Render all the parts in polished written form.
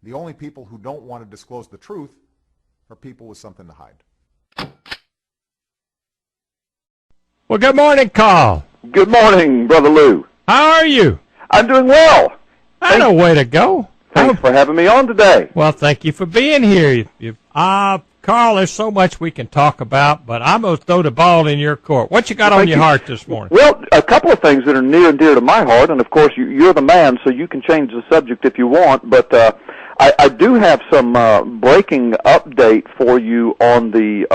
The only people who don't want to disclose the truth are people with something to hide. Well, good morning, Carl. Good morning, Brother Lou. How are you? I'm doing well. That's a way to go. Thanks for having me on today. Well, thank you for being here. Carl, there's so much we can talk about, but I'm going to throw the ball in your court. What you got on your heart this morning? Well, a couple of things that are near and dear to my heart, and of course you're the man, so you can change the subject if you want, but I do have some breaking update for you on the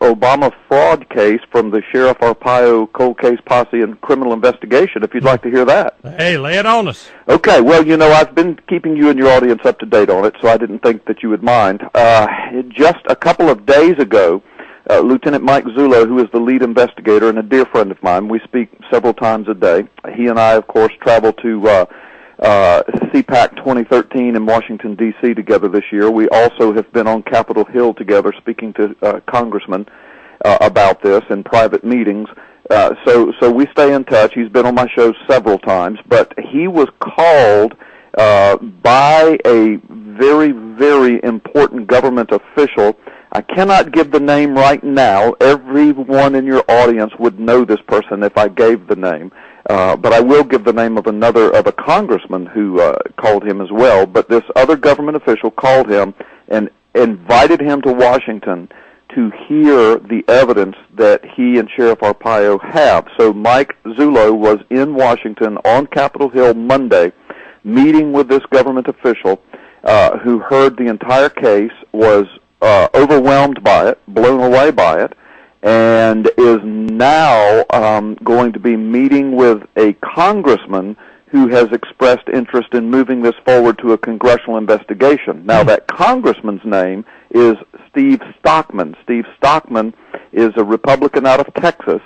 Obama fraud case from the Sheriff Arpaio cold case posse and criminal investigation, if you'd like to hear that. Hey, lay it on us. Okay, well, I've been keeping you and your audience up to date on it, so I didn't think that you would mind. Just a couple of days ago, Lieutenant Mike Zullo, who is the lead investigator and a dear friend of mine, we speak several times a day. He and I, of course, travel to CPAC 2013 in Washington, D.C. together this year. We also have been on Capitol Hill together speaking to congressmen about this in private meetings. So we stay in touch. He's been on my show several times, but he was called by a very, very important government official. I cannot give the name right now. Everyone in your audience would know this person if I gave the name. But I will give the name of a congressman who called him as well. But this other government official called him and invited him to Washington to hear the evidence that he and Sheriff Arpaio have. So Mike Zullo was in Washington on Capitol Hill Monday, meeting with this government official who heard the entire case, was overwhelmed by it, blown away by it, and is now going to be meeting with a congressman who has expressed interest in moving this forward to a congressional investigation. Now, that congressman's name is Steve Stockman. Steve Stockman is a Republican out of Texas.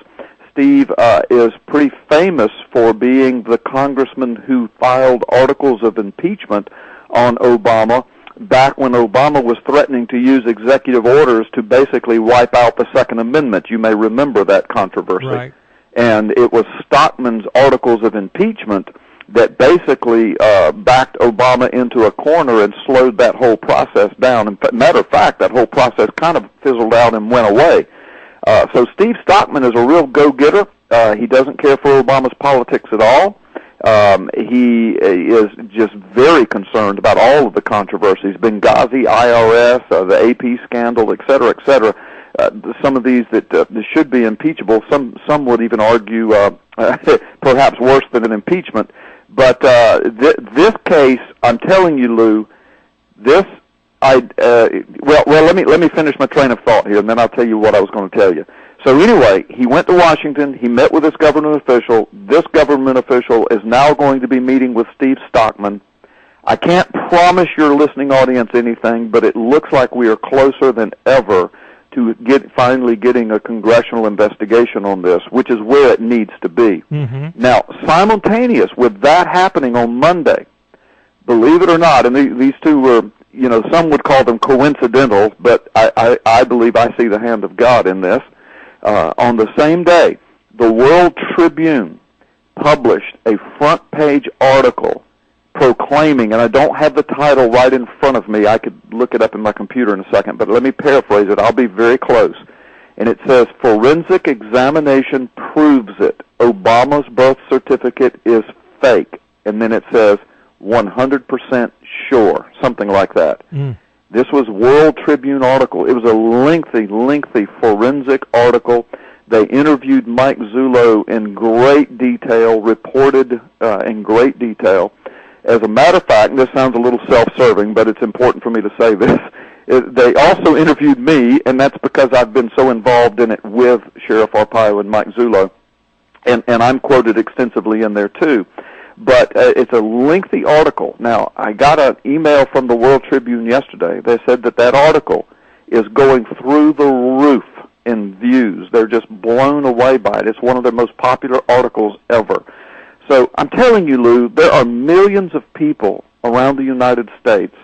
Steve is pretty famous for being the congressman who filed articles of impeachment on Obama back when Obama was threatening to use executive orders to basically wipe out the Second Amendment. You may remember that controversy. Right. And it was Stockman's articles of impeachment that basically backed Obama into a corner and slowed that whole process down. Matter of fact, that whole process kind of fizzled out and went away. So Steve Stockman is a real go-getter. He doesn't care for Obama's politics at all. He is just very concerned about all of the controversies, Benghazi, IRS, the AP scandal, et cetera, et cetera. Some of these that should be impeachable. Some would even argue perhaps worse than an impeachment. But this case, I'm telling you, Lou, let me finish my train of thought here, and then I'll tell you what I was going to tell you. So anyway, he went to Washington. He met with this government official. This government official is now going to be meeting with Steve Stockman. I can't promise your listening audience anything, but it looks like we are closer than ever to finally getting a congressional investigation on this, which is where it needs to be. Mm-hmm. Now, simultaneous with that happening on Monday, believe it or not, and these two were, some would call them coincidental, but I believe I see the hand of God in this. On the same day, the World Tribune published a front-page article proclaiming, and I don't have the title right in front of me. I could look it up in my computer in a second, but let me paraphrase it. I'll be very close. And it says, forensic examination proves it. Obama's birth certificate is fake. And then it says 100% sure, something like that. This was World Tribune article. It was a lengthy forensic article. They interviewed Mike Zullo in great detail, reported in great detail. As a matter of fact, and this sounds a little self-serving, but it's important for me to say this, they also interviewed me, and that's because I've been so involved in it with Sheriff Arpaio and Mike Zullo, and I'm quoted extensively in there too. But it's a lengthy article. Now, I got an email from the World Tribune yesterday. They said that article is going through the roof in views. They're just blown away by it. It's one of their most popular articles ever. So I'm telling you, Lou, there are millions of people around the United States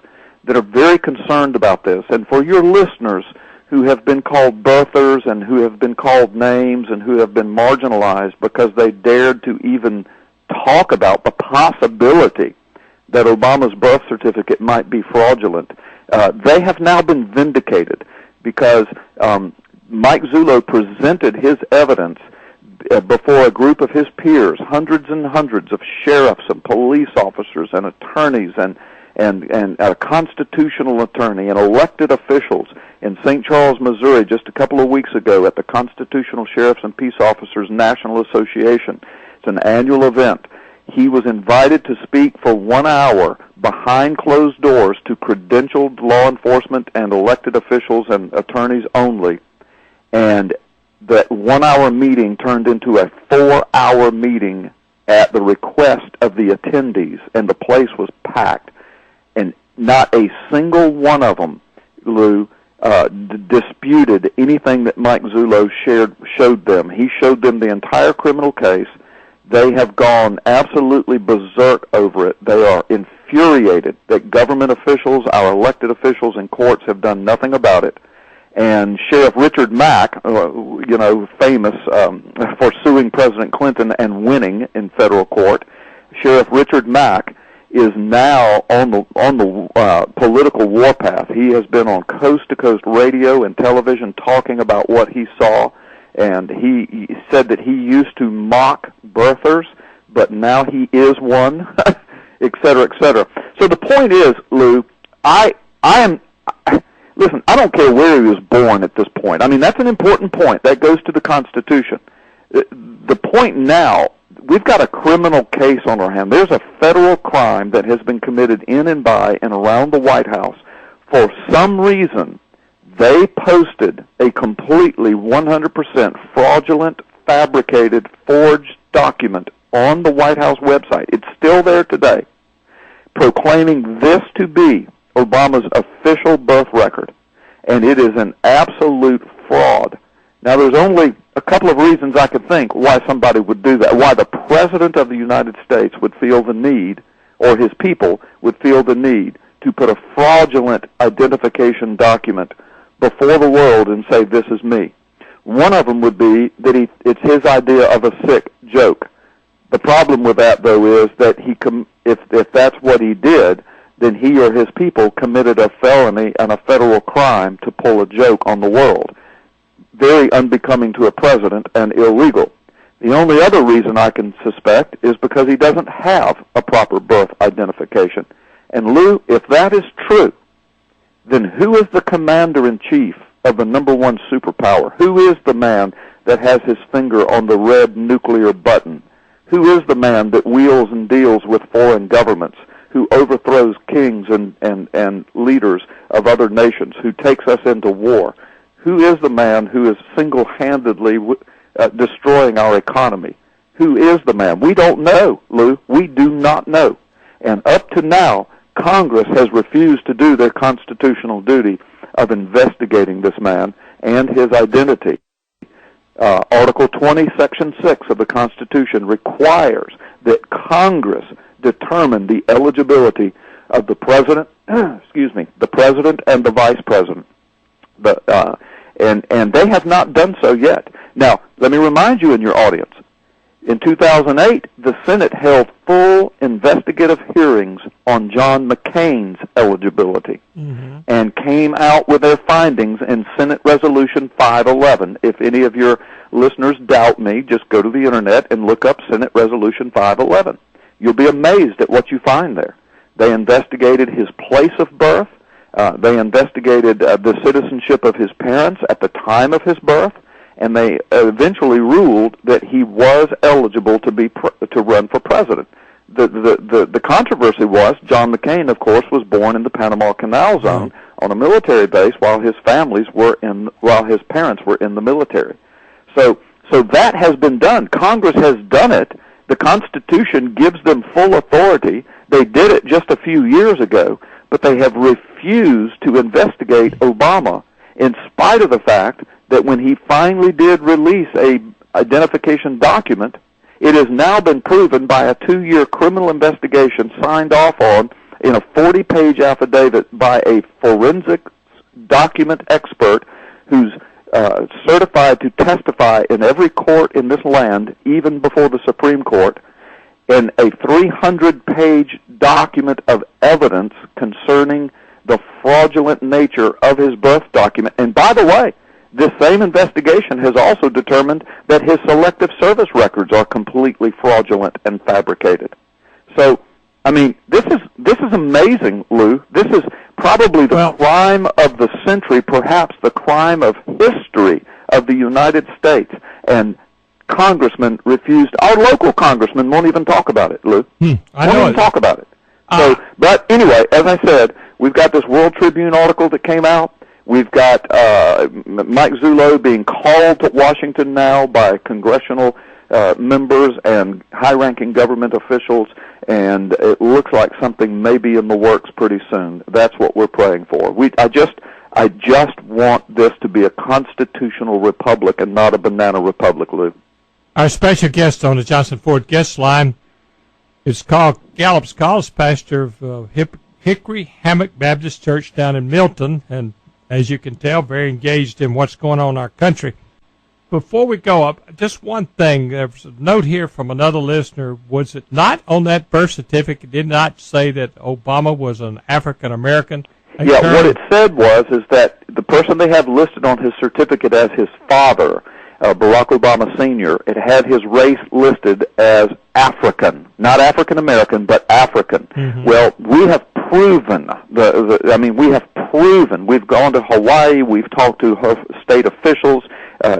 that are very concerned about this. And for your listeners who have been called birthers and who have been called names and who have been marginalized because they dared to even talk about the possibility that Obama's birth certificate might be fraudulent, they have now been vindicated because Mike Zullo presented his evidence before a group of his peers, hundreds and hundreds of sheriffs and police officers and attorneys and a constitutional attorney and elected officials in St. Charles, Missouri, just a couple of weeks ago at the Constitutional Sheriffs and Peace Officers National Association. It's an annual event. He was invited to speak for 1 hour behind closed doors to credentialed law enforcement and elected officials and attorneys only. And that 1 hour meeting turned into a 4-hour meeting at the request of the attendees, and the place was packed. And not a single one of them, Lou, disputed anything that Mike Zullo showed them. He showed them the entire criminal case. They have gone absolutely berserk over it. They are infuriated that government officials, our elected officials in courts, have done nothing about it. And Sheriff Richard Mack, famous for suing President Clinton and winning in federal court, Sheriff Richard Mack is now on the political warpath. He has been on coast-to-coast radio and television talking about what he saw, and he said that he used to mock birthers, but now he is one, et cetera, et cetera. So the point is, Lou, listen, I don't care where he was born at this point. I mean, that's an important point. That goes to the Constitution. The point now, we've got a criminal case on our hand. There's a federal crime that has been committed in and by and around the White House. For some reason, they posted a completely 100% fraudulent, fabricated, forged document on the White House website. It's still there today, proclaiming this to be Obama's official birth record, and it is an absolute fraud. Now, there's only a couple of reasons I could think why somebody would do that, why the President of the United States would feel the need, or his people would feel the need, to put a fraudulent identification document before the world and say, this is me. One of them would be that it's his idea of a sick joke. The problem with that, though, is that if that's what he did, then he or his people committed a felony and a federal crime to pull a joke on the world. Very unbecoming to a president and illegal. The only other reason I can suspect is because he doesn't have a proper birth identification. And Lou, if that is true, then who is the commander-in-chief of the number one superpower? Who is the man that has his finger on the red nuclear button? Who is the man that wheels and deals with foreign governments, who overthrows kings and leaders of other nations, who takes us into war? Who is the man who is single-handedly destroying our economy? Who is the man? We don't know, Lou. We do not know. And up to now, Congress has refused to do their constitutional duty of investigating this man and his identity. Article 20, Section 6 of the Constitution requires that Congress determine the eligibility of the president, the president and the vice president. And they have not done so yet. Now, let me remind you in your audience, in 2008, the Senate held full investigative hearings on John McCain's eligibility and came out with their findings in Senate Resolution 511. If any of your listeners doubt me, just go to the Internet and look up Senate Resolution 511. You'll be amazed at what you find there. They investigated his place of birth. They investigated the citizenship of his parents at the time of his birth, and they eventually ruled that he was eligible to run for president. The controversy was John McCain, of course, was born in the Panama Canal Zone on a military base while his parents were in the military. So that has been done. Congress has done it. The Constitution gives them full authority. They did it just a few years ago, but they have refused to investigate Obama in spite of the fact that when he finally did release a identification document, it has now been proven by a 2-year criminal investigation signed off on in a 40-page affidavit by a forensic document expert who's certified to testify in every court in this land, even before the Supreme Court. in a 300-page document of evidence concerning the fraudulent nature of his birth document. And by the way, this same investigation has also determined that his selective service records are completely fraudulent and fabricated. So, I mean, this is amazing, Lou. This is probably the crime of the century, perhaps the crime of history of the United States. And congressmen refused. Our local congressman won't even talk about it, Lou. I won't know even talk about it. So, but anyway, as I said, we've got this World Tribune article that came out. We've got Mike Zullo being called to Washington now by congressional members and high-ranking government officials, and it looks like something may be in the works pretty soon. That's what we're praying for. I just want this to be a constitutional republic and not a banana republic, Lou. Our special guest on the Johnson Ford guest line is Gallup's Cause, pastor of Hickory Hammock Baptist Church down in Milton, and as you can tell, very engaged in what's going on in our country. Before we go up, just one thing. There's a note here from another listener. Was it not on that birth certificate, did not say that Obama was an African-American? Yeah, what it said is that the person they have listed on his certificate as his father, Barack Obama Sr., it had his race listed as African, not African-American, but African. Mm-hmm. Well, we have proven, we've gone to Hawaii, we've talked to state officials,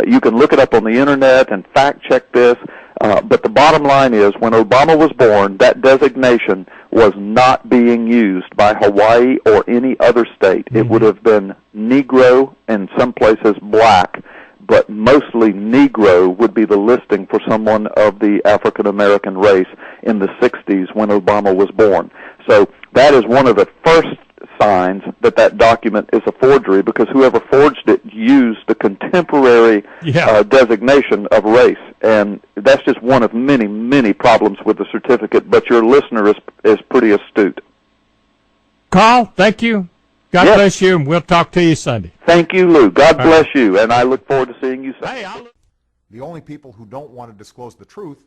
you can look it up on the internet and fact-check this, but the bottom line is when Obama was born, that designation was not being used by Hawaii or any other state. Mm-hmm. It would have been Negro, in some places black, but mostly Negro would be the listing for someone of the African-American race in the 60s when Obama was born. So that is one of the first signs that that document is a forgery, because whoever forged it used the contemporary designation of race. And that's just one of many, many problems with the certificate, but your listener is pretty astute. Carl, thank you. God bless you, and we'll talk to you Sunday. Thank you, Lou. God bless you, and I look forward to seeing you Sunday. The only people who don't want to disclose the truth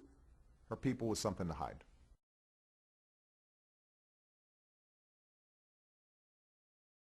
are people with something to hide.